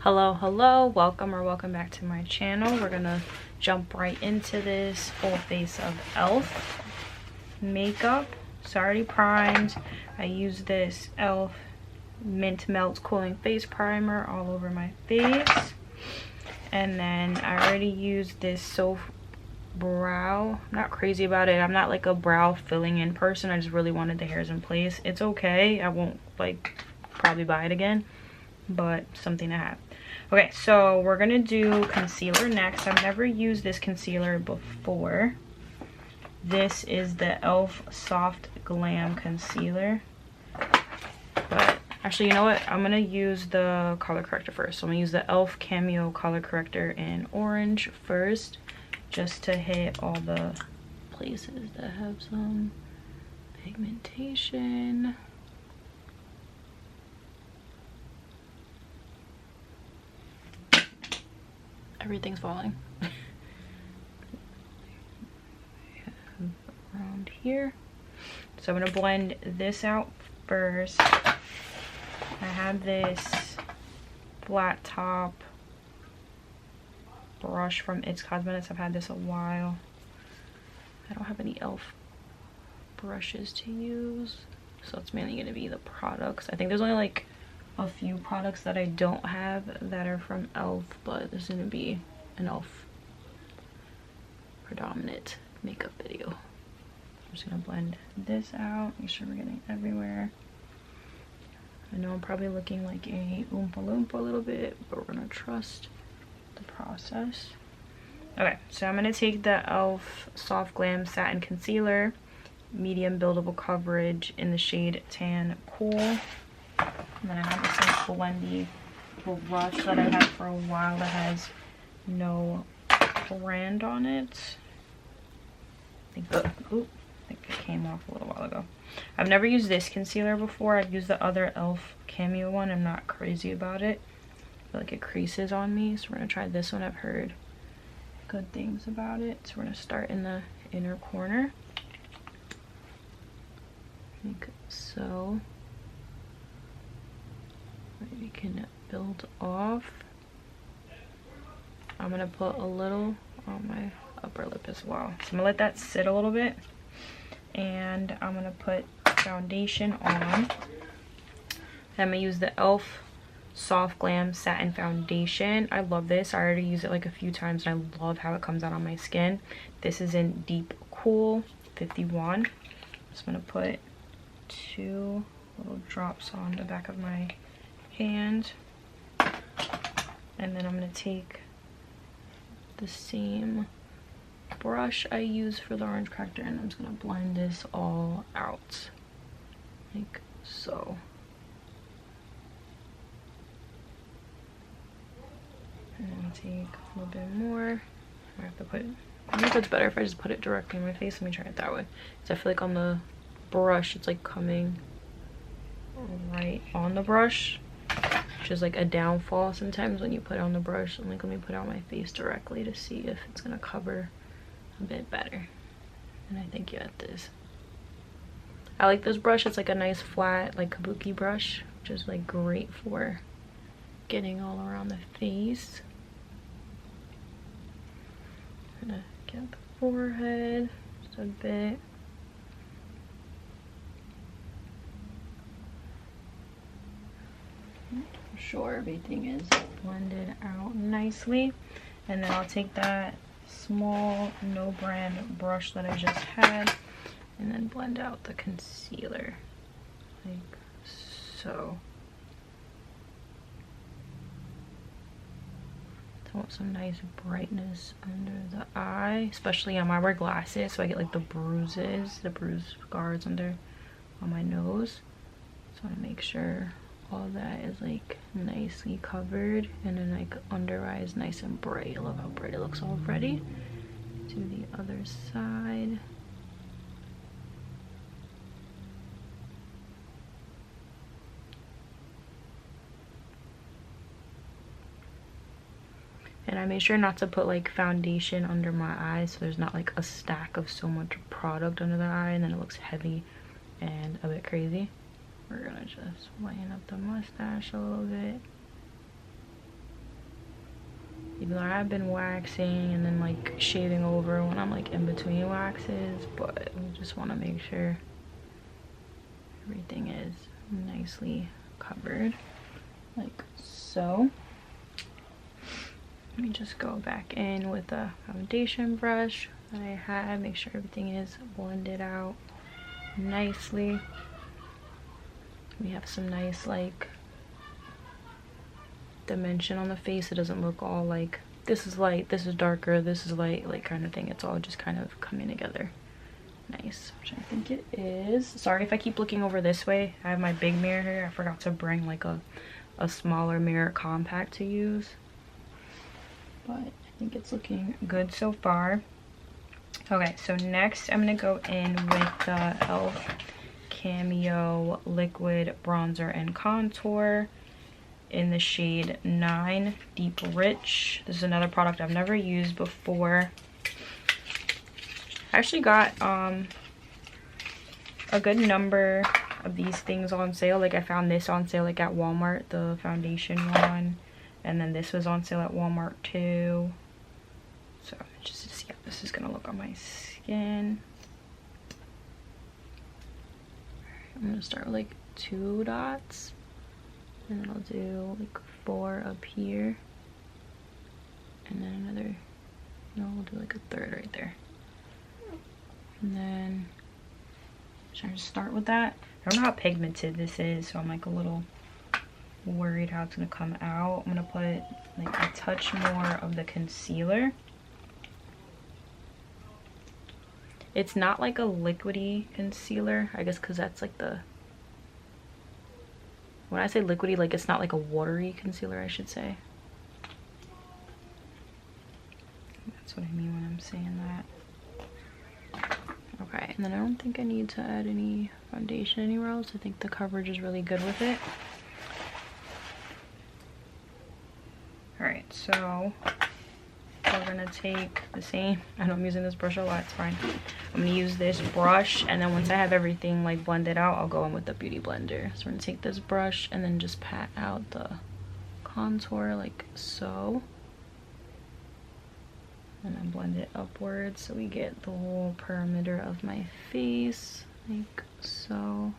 Hello, welcome back to my channel. We're gonna jump right into this full face of elf makeup. It's already primed. I use this elf mint melt cooling face primer all over my face, and then I already used this brow. I'm not crazy about it. I'm not like a brow filling in person. I just really wanted the hairs in place. It's okay. I won't like probably buy it again, but something to have. Okay, so we're gonna do concealer next. I've never used this concealer before. This is the e.l.f. Soft Glam Concealer. But actually, you know what? I'm gonna use the color corrector first. So I'm gonna use the e.l.f. Cameo Color Corrector in orange first, just to hit all the places that have some pigmentation. Everything's falling. Around here. So I'm gonna blend this out first. I have this flat top brush from It's Cosmetics. I've had this a while. I don't have any e.l.f. brushes to use, so it's mainly gonna be the products. I think there's only like a few products that I don't have that are from e.l.f., but there's gonna be an e.l.f. predominant makeup video. I'm just gonna blend this out, make sure we're getting everywhere. I know I'm probably looking like a Oompa Loompa a little bit, but we're gonna trust the process. Okay, so I'm gonna take the e.l.f. Soft Glam Satin Concealer, medium buildable coverage in the shade Tan Cool. And then I have this like blendy brush that I've had for a while that has no brand on it. I think it came off a little while ago. I've never used this concealer before. I've used the other e.l.f. Cameo one. I'm not crazy about it. I feel like it creases on me, so we're gonna try this one. I've heard good things about it. So we're gonna start in the inner corner, like so. We can build off. I'm gonna put a little on my upper lip as well. So I'm gonna let that sit a little bit, and I'm gonna put foundation on. I'm gonna use the e.l.f. Soft Glam Satin Foundation. I love this. I already used it like a few times and I love how it comes out on my skin. This is in Deep Cool 51. I'm just gonna put 2 little drops on the back of my hand, and then I'm gonna take the same brush I use for the orange corrector, and I'm just gonna blend this all out like so. And then take a little bit more. I have to put it, I think it's better if I just put it directly in my face. Let me try it that way, because I feel like on the brush it's like coming right on the brush, which is like a downfall sometimes when you put it on the brush. I'm like, let me put it on my face directly to see if it's gonna cover a bit better. And I think yeah, it is. I like this brush. It's like a nice flat like kabuki brush, which is like great for getting all around the face. I'm gonna get the forehead just a bit. Sure everything is blended out nicely, and then I'll take that small no brand brush that I just had and then blend out the concealer like so. I want some nice brightness under the eye, especially I wear glasses, so I get like the bruises, the bruise scars under on my nose. So I want to make sure all that is like nicely covered, and then like under eye is nice and bright. Look how bright it looks already. To the other side. And I made sure not to put like foundation under my eyes, so there's not like a stack of so much product under the eye and then it looks heavy and a bit crazy. We're gonna just lighten up the mustache a little bit. even though I've been waxing and then like shaving over when I'm like in between waxes, but I just want to make sure everything is nicely covered like so. Let me just go back in with a foundation brush that I had, make sure everything is blended out nicely. We have some nice like dimension on the face. It doesn't look all like this is light, this is darker, this is light, like kind of thing. It's all just kind of coming together nice, which I think it is. Sorry if I keep looking over this way. I have my big mirror here. I forgot to bring like a smaller mirror compact to use, but I think it's looking good so far. Okay, so next I'm gonna go in with the e.l.f. Cameo Liquid Bronzer and Contour in the shade 9 Deep Rich. This is another product I've never used before. I actually got a good number of these things on sale. Like I found this on sale like at Walmart, the foundation one, and then this was on sale at Walmart too. So just to see how this is gonna look on my skin. I'm gonna start with like 2 dots, and then I'll do like 4 up here, and then another, no, we'll do like a 3rd right there. And then should I just start with that? I don't know how pigmented this is, so I'm like a little worried how it's gonna come out. I'm gonna put like a touch more of the concealer. It's not like a liquidy concealer, I guess, because that's like the, when I say liquidy, like it's not like a watery concealer, I should say. That's what I mean when I'm saying that. Okay, and then I don't think I need to add any foundation anywhere else. I think the coverage is really good with it. Alright, so we're gonna take the same, I know I'm using this brush a lot, it's fine. I'm gonna use this brush, and then once I have everything like blended out, I'll go in with the beauty blender. So we're gonna take this brush and then just pat out the contour like so, and then blend it upwards so we get the whole perimeter of my face like so.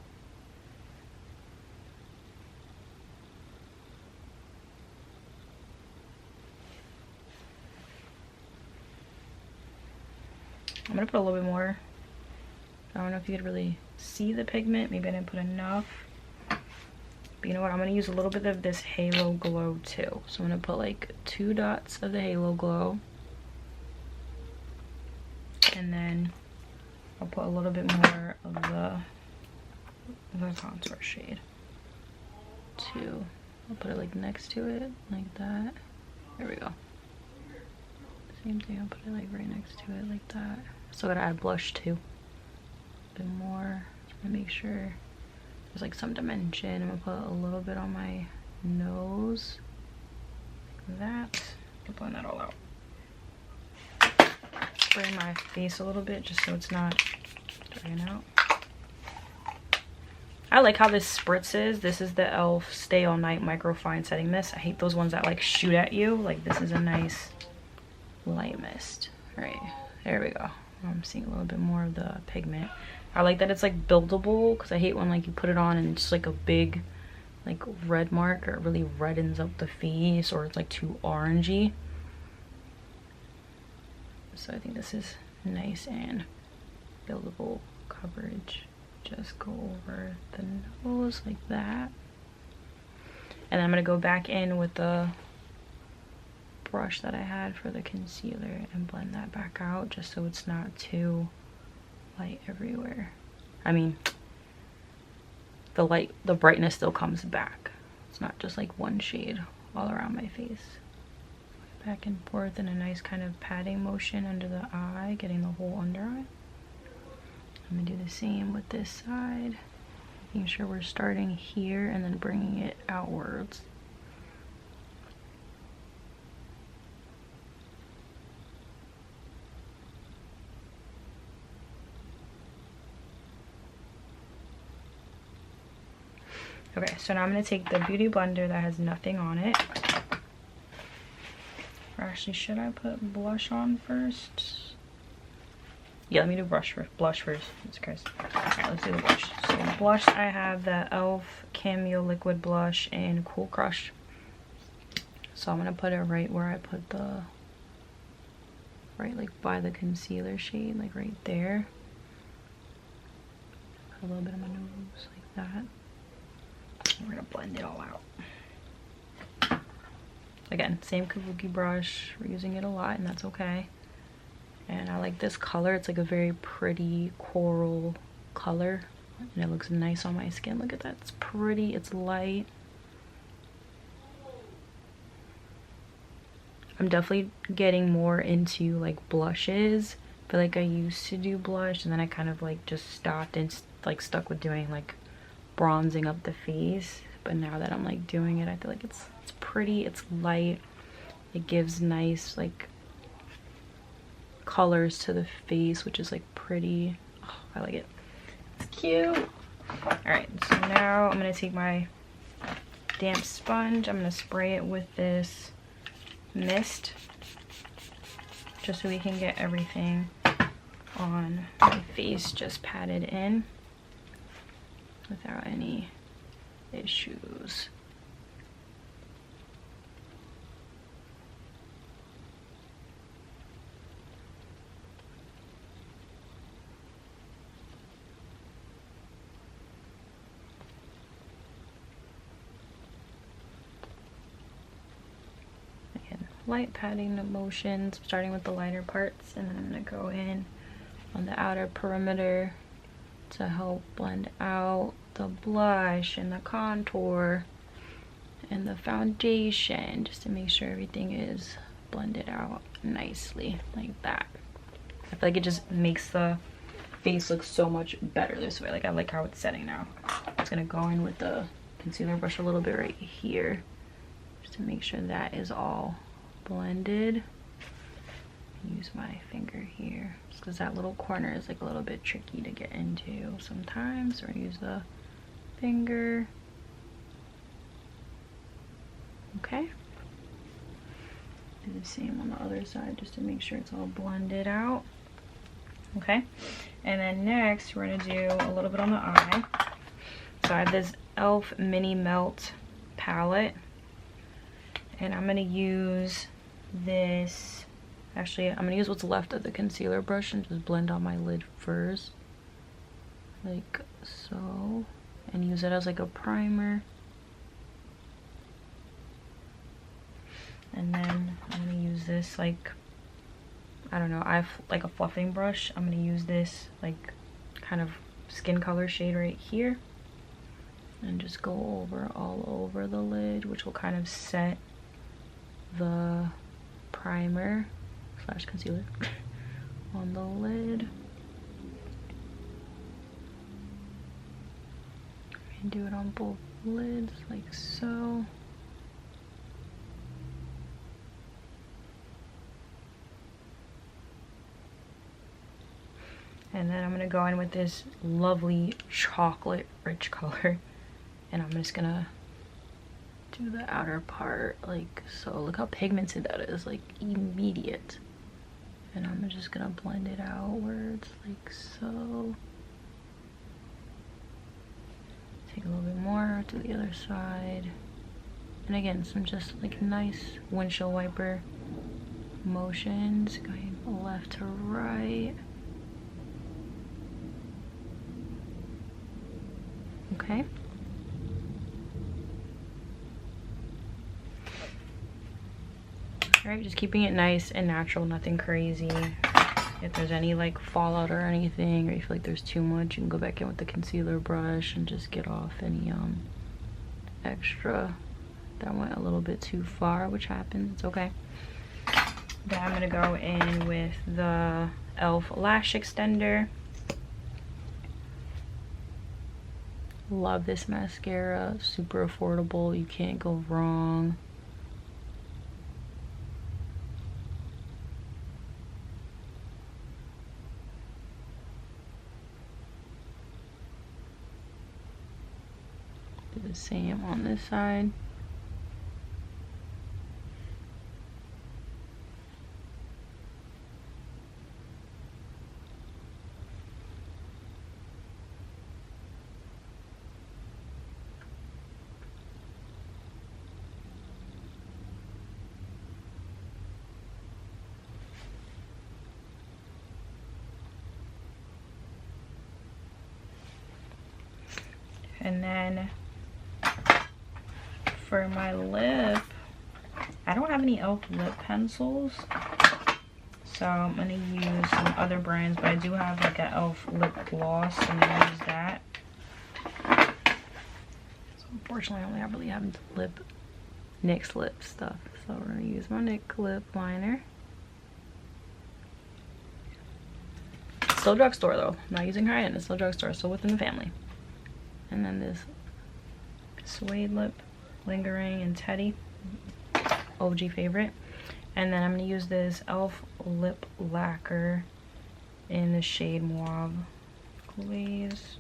I'm gonna put a little bit more. I don't know if you could really see the pigment. Maybe I didn't put enough. But you know what? I'm gonna use a little bit of this Halo Glow too. So I'm gonna put like 2 dots of the Halo Glow. And then I'll put a little bit more of the contour shade too. I'll put it like next to it, like that. There we go. Same thing, I'll put it like right next to it, like that. Still gotta add blush too. A bit more. Just wanna make sure there's like some dimension. I'm gonna put a little bit on my nose. Like that. I'll blend that all out. Spray my face a little bit just so it's not drying out. I like how this spritzes. This is the e.l.f. Stay All Night Microfine Setting Mist. I hate those ones that like shoot at you. Like this is a nice light mist. Right, there we go. I'm seeing a little bit more of the pigment. I like that it's like buildable, because I hate when like you put it on and it's like a big like red mark, or it really reddens up the face, or it's like too orangey. So I think this is nice and buildable coverage. Just go over the nose like that. And then I'm gonna go back in with the brush that I had for the concealer and blend that back out, just so it's not too light everywhere. I mean, the brightness still comes back. It's not just like one shade all around my face. Back and forth in a nice kind of patting motion under the eye, getting the whole under eye. I'm gonna do the same with this side, making sure we're starting here and then bringing it outwards. Okay, so now I'm going to take the beauty blender that has nothing on it. Fresh Actually, should I put blush on first? Yeah, let me do blush first. Jesus Christ. Alright, let's do the blush. So blush, I have the e.l.f. Cameo Liquid Blush in Cool Crush. So I'm gonna put it right where I put the, right like by the concealer shade, like right there. Put a little bit on my nose like that. We're gonna blend it all out. Again, same kabuki brush. We're using it a lot, and that's okay. And I like this color. It's like a very pretty coral color, and it looks nice on my skin. Look at that. It's pretty. It's light. I'm definitely getting more into like blushes. I feel like I used to do blush, and then I kind of like just stopped and like stuck with doing like bronzing up the face. But now that I'm like doing it, I feel like it's pretty, it's light, it gives nice like colors to the face, which is like pretty. Oh, I like it. It's cute. All right, so now I'm gonna take my damp sponge. I'm gonna spray it with this mist just so we can get everything on my face just patted in without any issues. Again, light patting motions, starting with the lighter parts, and then I'm gonna go in on the outer perimeter to help blend out the blush and the contour and the foundation, just to make sure everything is blended out nicely like that. I feel like it just makes the face look so much better this way. Like, I like how it's setting now. I'm just gonna go in with the concealer brush a little bit right here just to make sure that is all blended. Use my finger here just because that little corner is like a little bit tricky to get into sometimes. So we're gonna use the finger. Okay, do the same on the other side just to make sure it's all blended out. Okay, and then next we're gonna do a little bit on the eye. So I have this e.l.f. Mini Melt palette, and I'm gonna use this. Actually, I'm gonna use what's left of the concealer brush and just blend on my lid first, like so, and use it as like a primer. And then I'm gonna use this, like, I don't know, I have like a fluffing brush. I'm gonna use this like kind of skin color shade right here and just go over all over the lid, which will kind of set the primer slash concealer on the lid. And do it on both lids like so. And then I'm gonna go in with this lovely chocolate rich color, and I'm just gonna do the outer part like so. Look how pigmented that is, like immediate. And I'm just gonna blend it outwards like so. Take a little bit more to the other side. And again, some just like nice windshield wiper motions going left to right. Okay. All right, just keeping it nice and natural, nothing crazy. If there's any like fallout or anything, or you feel like there's too much, you can go back in with the concealer brush and just get off any extra that went a little bit too far, which happens, it's okay. Then I'm gonna go in with the e.l.f. lash extender. Love this mascara, super affordable, you can't go wrong. Do the same on this side. And then for my lip, I don't have any e.l.f. lip pencils, so I'm gonna use some other brands, but I do have like an e.l.f. lip gloss, so I'm gonna use that. So unfortunately, I only really have NYX lip stuff, so we're gonna use my NYX lip liner. Still drugstore though, I'm not using high end, it's still drugstore, still within the family. And then this suede lip, lingering and Teddy, OG favorite. And then I'm gonna use this e.l.f. lip lacquer in the shade Mauve Glaze.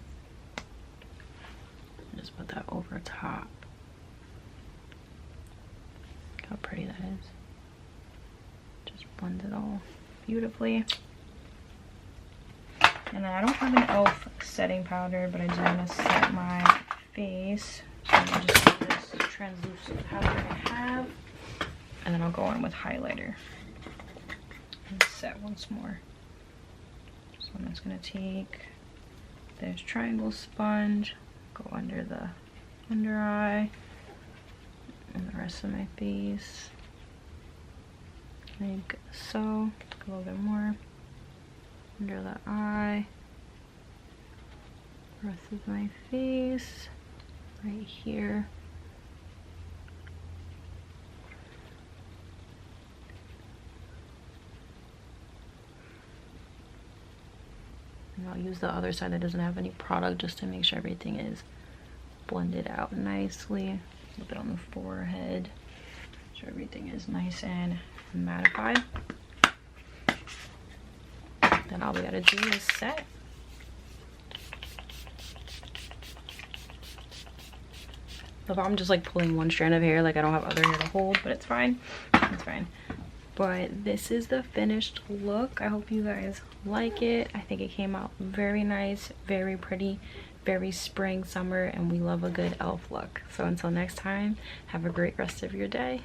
Just put that over top. Look how pretty that is. Just blend it all beautifully. And then I don't have an e.l.f. setting powder, but I do want to set my face. So I'm gonna just use this translucent powder I have. And then I'll go in with highlighter and set once more. So I'm just gonna take this triangle sponge, go under the under eye and the rest of my face, like so. A little bit more under the eye, rest of my face, right here. And I'll use the other side that doesn't have any product just to make sure everything is blended out nicely. A little bit on the forehead, make sure everything is nice and mattified. Then all we gotta do is set. So I'm just like pulling one strand of hair, like I don't have other hair to hold, but it's fine. It's fine. But this is the finished look. I hope you guys like it. I think it came out very nice, very pretty, very spring, summer, and we love a good e.l.f. look. So until next time, have a great rest of your day.